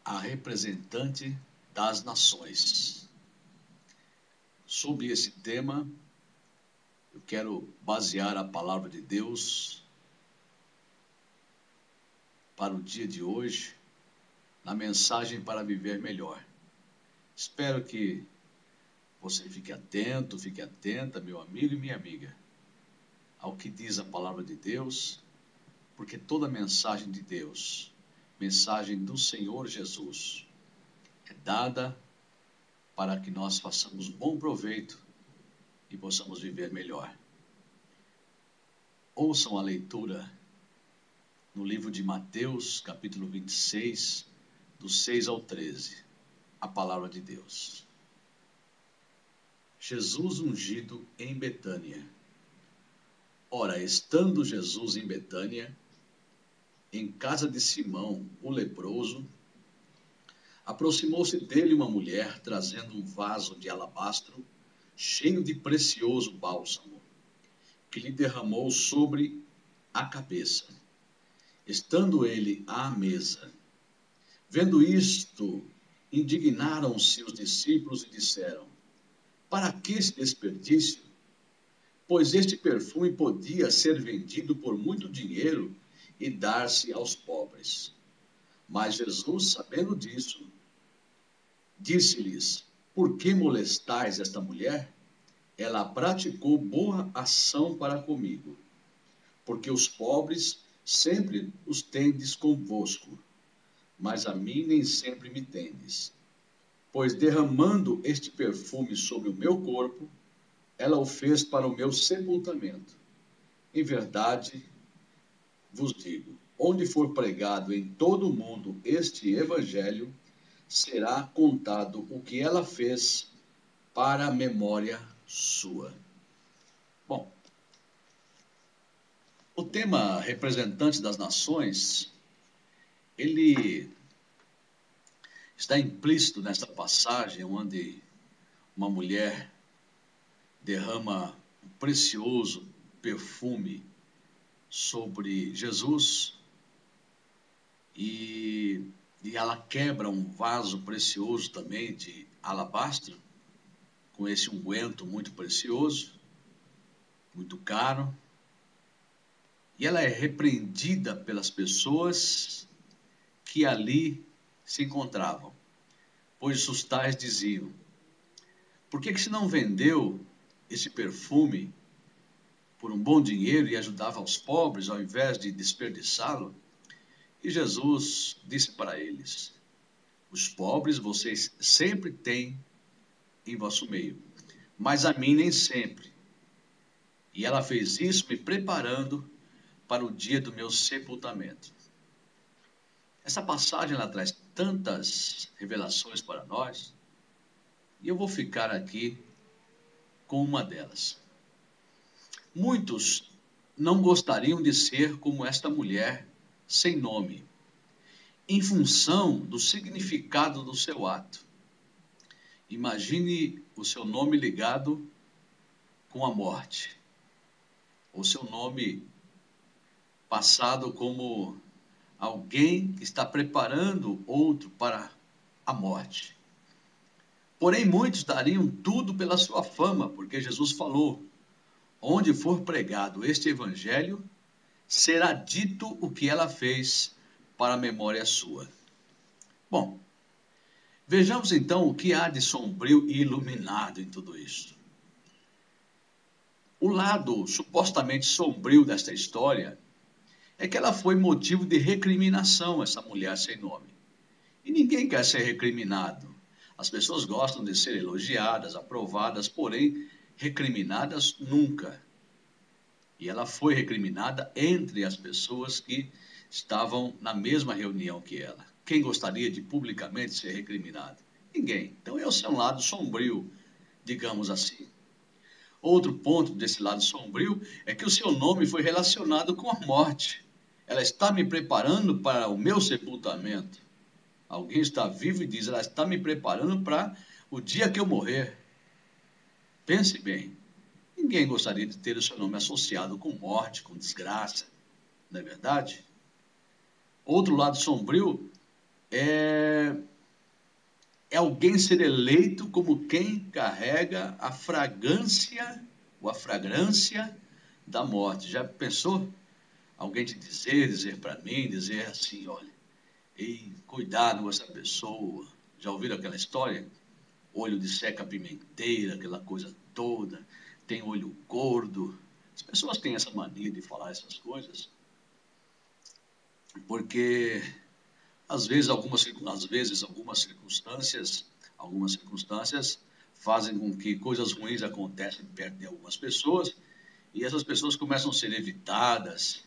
a representante das nações. Sobre esse tema, eu quero basear a palavra de Deus para o dia de hoje, na mensagem para viver melhor. Espero que você fique atento, fique atenta, meu amigo e minha amiga, ao que diz a palavra de Deus, porque toda mensagem de Deus, mensagem do Senhor Jesus, é dada para que nós façamos bom proveito e possamos viver melhor. Ouçam a leitura no livro de Mateus, capítulo 26, do 6 ao 13, a palavra de Deus. Jesus ungido em Betânia. Ora, estando Jesus em Betânia, em casa de Simão, o leproso, aproximou-se dele uma mulher trazendo um vaso de alabastro cheio de precioso bálsamo, que lhe derramou sobre a cabeça, estando ele à mesa. Vendo isto, indignaram-se os discípulos e disseram: para que esse desperdício? Pois este perfume podia ser vendido por muito dinheiro e dar-se aos pobres. Mas Jesus, sabendo disso, disse-lhes: por que molestais esta mulher? Ela praticou boa ação para comigo, porque os pobres sempre os tendes convosco, mas a mim nem sempre me tendes. Pois derramando este perfume sobre o meu corpo, ela o fez para o meu sepultamento. Em verdade vos digo, onde for pregado em todo o mundo este evangelho, será contado o que ela fez para a memória sua. Bom, o tema representante das nações, ele está implícito nesta passagem onde uma mulher derrama um precioso perfume sobre Jesus e ela quebra um vaso precioso também de alabastro, com esse unguento muito precioso, muito caro, e ela é repreendida pelas pessoas que ali se encontravam, pois os tais diziam: por que se não vendeu esse perfume por um bom dinheiro e ajudava aos pobres ao invés de desperdiçá-lo? E Jesus disse para eles: os pobres vocês sempre têm em vosso meio, mas a mim nem sempre. E ela fez isso me preparando para o dia do meu sepultamento. Essa passagem ela traz tantas revelações para nós, e eu vou ficar aqui com uma delas. Muitos não gostariam de ser como esta mulher sem nome, em função do significado do seu ato. Imagine o seu nome ligado com a morte, ou seu nome passado como alguém que está preparando outro para a morte. Porém, muitos dariam tudo pela sua fama, porque Jesus falou: onde for pregado este evangelho, será dito o que ela fez para a memória sua. Bom, vejamos então o que há de sombrio e iluminado em tudo isso. O lado supostamente sombrio desta história é que ela foi motivo de recriminação, essa mulher sem nome. E ninguém quer ser recriminado. As pessoas gostam de ser elogiadas, aprovadas, porém recriminadas nunca. E ela foi recriminada entre as pessoas que estavam na mesma reunião que ela. Quem gostaria de publicamente ser recriminado? Ninguém. Então é o seu lado sombrio, digamos assim. Outro ponto desse lado sombrio é que o seu nome foi relacionado com a morte. Ela está me preparando para o meu sepultamento. Alguém está vivo e diz: ela está me preparando para o dia que eu morrer. Pense bem. Ninguém gostaria de ter o seu nome associado com morte, com desgraça. Não é verdade? Outro lado sombrio é alguém ser eleito como quem carrega a fragrância ou a fragrância da morte. Já pensou? Alguém te dizer para mim, dizer assim, olha, ei, cuidado com essa pessoa. Já ouviram aquela história? Olho de seca-pimenteira, aquela coisa toda, tem olho gordo. As pessoas têm essa mania de falar essas coisas, porque às vezes algumas circunstâncias fazem com que coisas ruins aconteçam perto de algumas pessoas e essas pessoas começam a ser evitadas.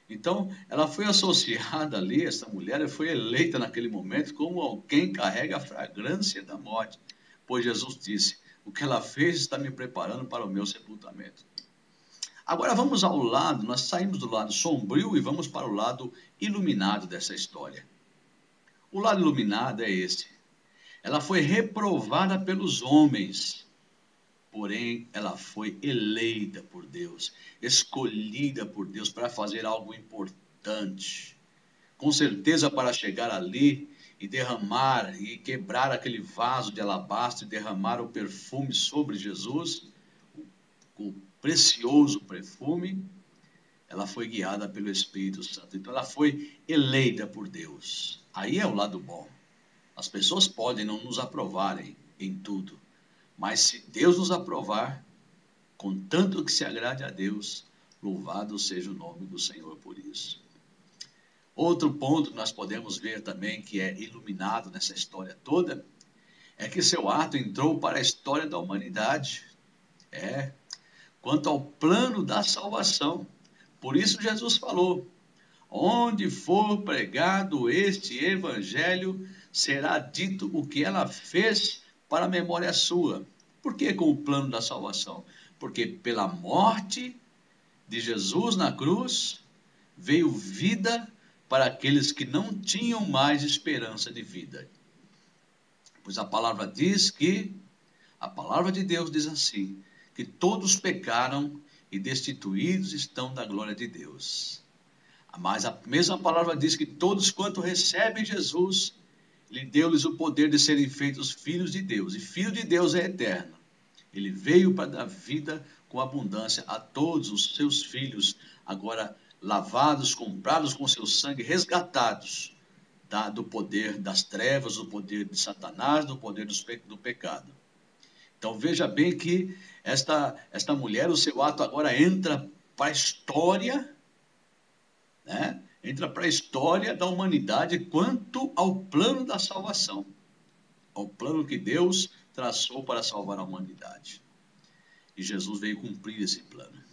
Então, ela foi associada ali, essa mulher foi eleita naquele momento como alguém carrega a fragrância da morte, pois Jesus disse, o que ela fez está me preparando para o meu sepultamento. Agora vamos ao lado, nós saímos do lado sombrio e vamos para o lado iluminado dessa história. O lado iluminado é esse. Ela foi reprovada pelos homens, porém ela foi eleita por Deus, escolhida por Deus para fazer algo importante. Com certeza para chegar ali e derramar e quebrar aquele vaso de alabastro e derramar o perfume sobre Jesus, o precioso perfume, ela foi guiada pelo Espírito Santo. Então ela foi eleita por Deus. Aí é o lado bom. As pessoas podem não nos aprovarem em tudo, mas se Deus nos aprovar, contanto que se agrade a Deus, louvado seja o nome do Senhor por isso. Outro ponto que nós podemos ver também, que é iluminado nessa história toda, é que seu ato entrou para a história da humanidade. Quanto ao plano da salvação. Por isso Jesus falou, onde for pregado este evangelho, será dito o que ela fez para a memória sua. Por que com o plano da salvação? Porque pela morte de Jesus na cruz, veio vida para aqueles que não tinham mais esperança de vida. Pois a palavra diz que, a palavra de Deus diz assim, que todos pecaram e destituídos estão da glória de Deus. Mas a mesma palavra diz que todos quanto recebem Jesus, ele deu-lhes o poder de serem feitos filhos de Deus. E filho de Deus é eterno. Ele veio para dar vida com abundância a todos os seus filhos, agora lavados, comprados com seu sangue, resgatados do poder das trevas, do poder de Satanás, do poder do pecado. Então veja bem que esta mulher, o seu ato agora entra para a história, né? Entra para a história da humanidade quanto ao plano da salvação, ao plano que Deus traçou para salvar a humanidade. E Jesus veio cumprir esse plano.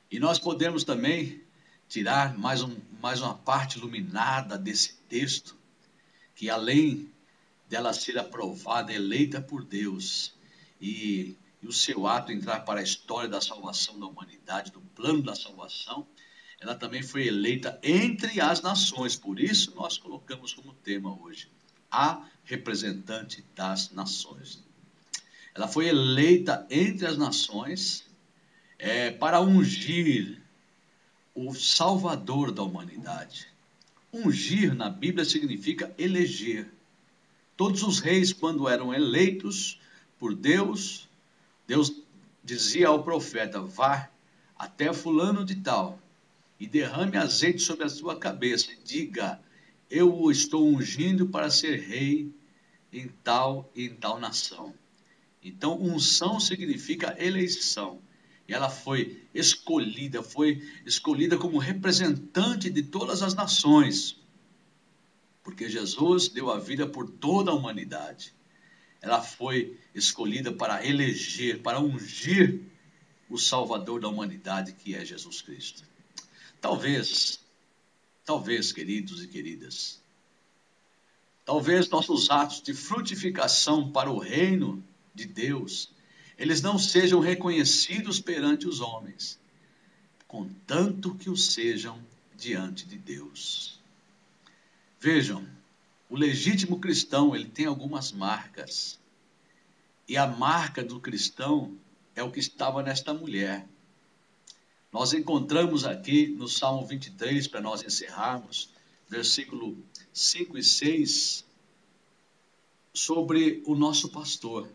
E nós podemos também tirar mais uma parte iluminada desse texto, que além dela ser aprovada, eleita por Deus, e o seu ato entrar para a história da salvação da humanidade, do plano da salvação, ela também foi eleita entre as nações. Por isso nós colocamos como tema hoje, a representante das nações. Ela foi eleita entre as nações para ungir o Salvador da humanidade. Ungir na Bíblia significa eleger. Todos os reis, quando eram eleitos por Deus, Deus dizia ao profeta, vá até fulano de tal e derrame azeite sobre a sua cabeça e diga, eu o estou ungindo para ser rei em tal e em tal nação. Então, unção significa eleição. E ela foi escolhida como representante de todas as nações. Porque Jesus deu a vida por toda a humanidade. Ela foi escolhida para eleger, para ungir o Salvador da humanidade, que é Jesus Cristo. Talvez, queridos e queridas, talvez nossos atos de frutificação para o reino de Deus, eles não sejam reconhecidos perante os homens, contanto que o sejam diante de Deus. Vejam, o legítimo cristão, ele tem algumas marcas, e a marca do cristão é o que estava nesta mulher. Nós encontramos aqui no Salmo 23, para nós encerrarmos, versículo 5 e 6, sobre o nosso pastor,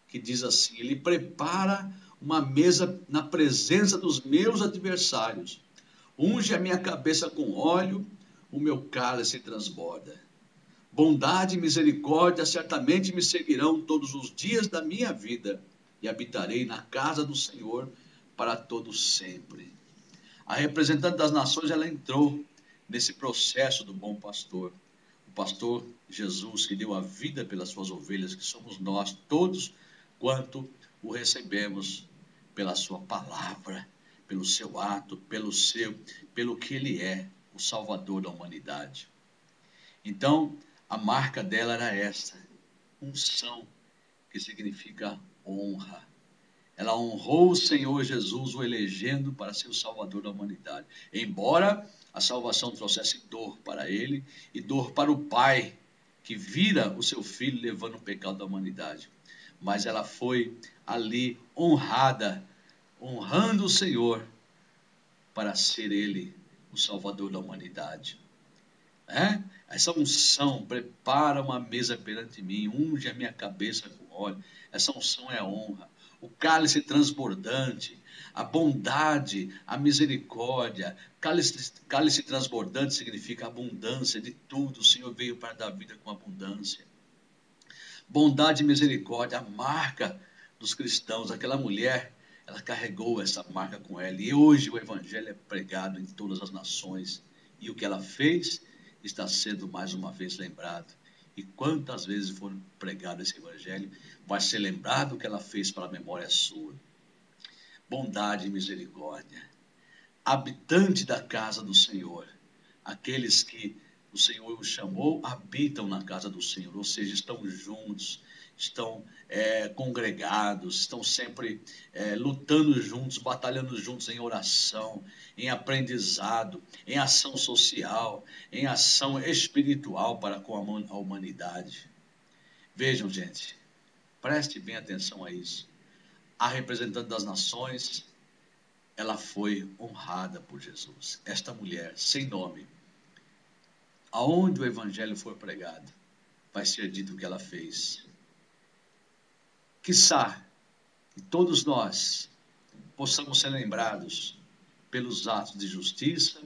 que diz assim: ele prepara uma mesa na presença dos meus adversários, unge a minha cabeça com óleo, o meu cálice transborda. Bondade e misericórdia certamente me seguirão todos os dias da minha vida, e habitarei na casa do Senhor para todo sempre. A representante das nações, ela entrou nesse processo do bom pastor. O pastor Jesus, que deu a vida pelas suas ovelhas, que somos nós todos, quanto o recebemos pela sua palavra, pelo seu ato, pelo que ele é, o Salvador da humanidade. Então, a marca dela era esta: unção, que significa honra. Ela honrou o Senhor Jesus, o elegendo para ser o Salvador da humanidade. Embora a salvação trouxesse dor para ele e dor para o Pai, que vira o seu Filho levando o pecado da humanidade. Mas ela foi ali honrada, honrando o Senhor, para ser ele o Salvador da humanidade. Essa unção: prepara uma mesa perante mim, unge a minha cabeça com óleo. Essa unção é a honra. O cálice transbordante, a bondade, a misericórdia. Cálice transbordante significa abundância de tudo. O Senhor veio para dar vida com abundância. Bondade e misericórdia, a marca dos cristãos. Aquela mulher, ela carregou essa marca com ela. E hoje o evangelho é pregado em todas as nações. E o que ela fez está sendo mais uma vez lembrado. E quantas vezes for pregado esse evangelho, vai ser lembrado o que ela fez para a memória sua. Bondade e misericórdia. Habitante da casa do Senhor. Aqueles que o Senhor os chamou, habitam na casa do Senhor, ou seja, estão juntos, estão congregados, estão sempre lutando juntos, batalhando juntos em oração, em aprendizado, em ação social, em ação espiritual para com a humanidade. Vejam, gente, preste bem atenção a isso. A representante das nações, ela foi honrada por Jesus. Esta mulher, sem nome, aonde o evangelho for pregado, vai ser dito o que ela fez. Quiçá que todos nós possamos ser lembrados pelos atos de justiça,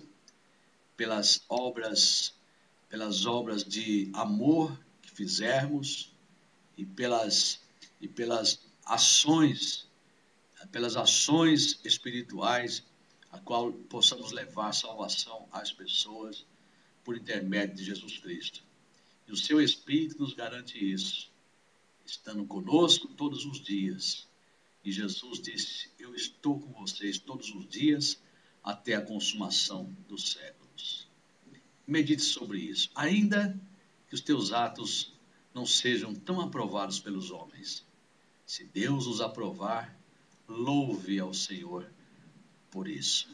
pelas obras de amor que fizermos e pelas ações espirituais a qual possamos levar salvação às pessoas por intermédio de Jesus Cristo. E o seu Espírito nos garante isso, estando conosco todos os dias. E Jesus disse: eu estou com vocês todos os dias até a consumação dos séculos. Medite sobre isso. Ainda que os teus atos não sejam tão aprovados pelos homens, se Deus os aprovar, louve ao Senhor por isso.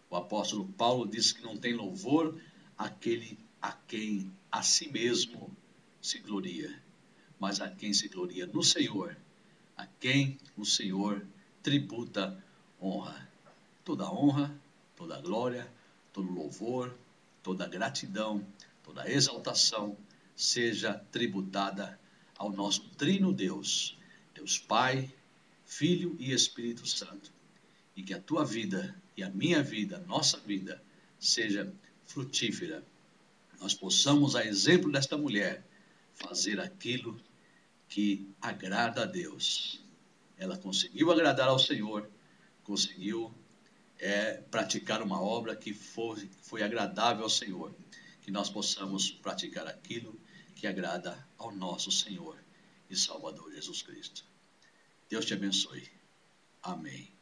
O apóstolo Paulo diz que não tem louvor aquele a quem a si mesmo se gloria, mas a quem se gloria no Senhor, a quem o Senhor tributa honra. Toda honra, toda glória, todo louvor, toda gratidão, toda exaltação seja tributada ao nosso trino Deus, Deus Pai, Filho e Espírito Santo. E que a tua vida e a minha vida, a nossa vida, seja frutífera. Nós possamos, a exemplo desta mulher, fazer aquilo que agrada a Deus. Ela conseguiu agradar ao Senhor, conseguiu praticar uma obra que foi agradável ao Senhor. Que nós possamos praticar aquilo que agrada ao nosso Senhor e Salvador Jesus Cristo. Deus te abençoe. Amém.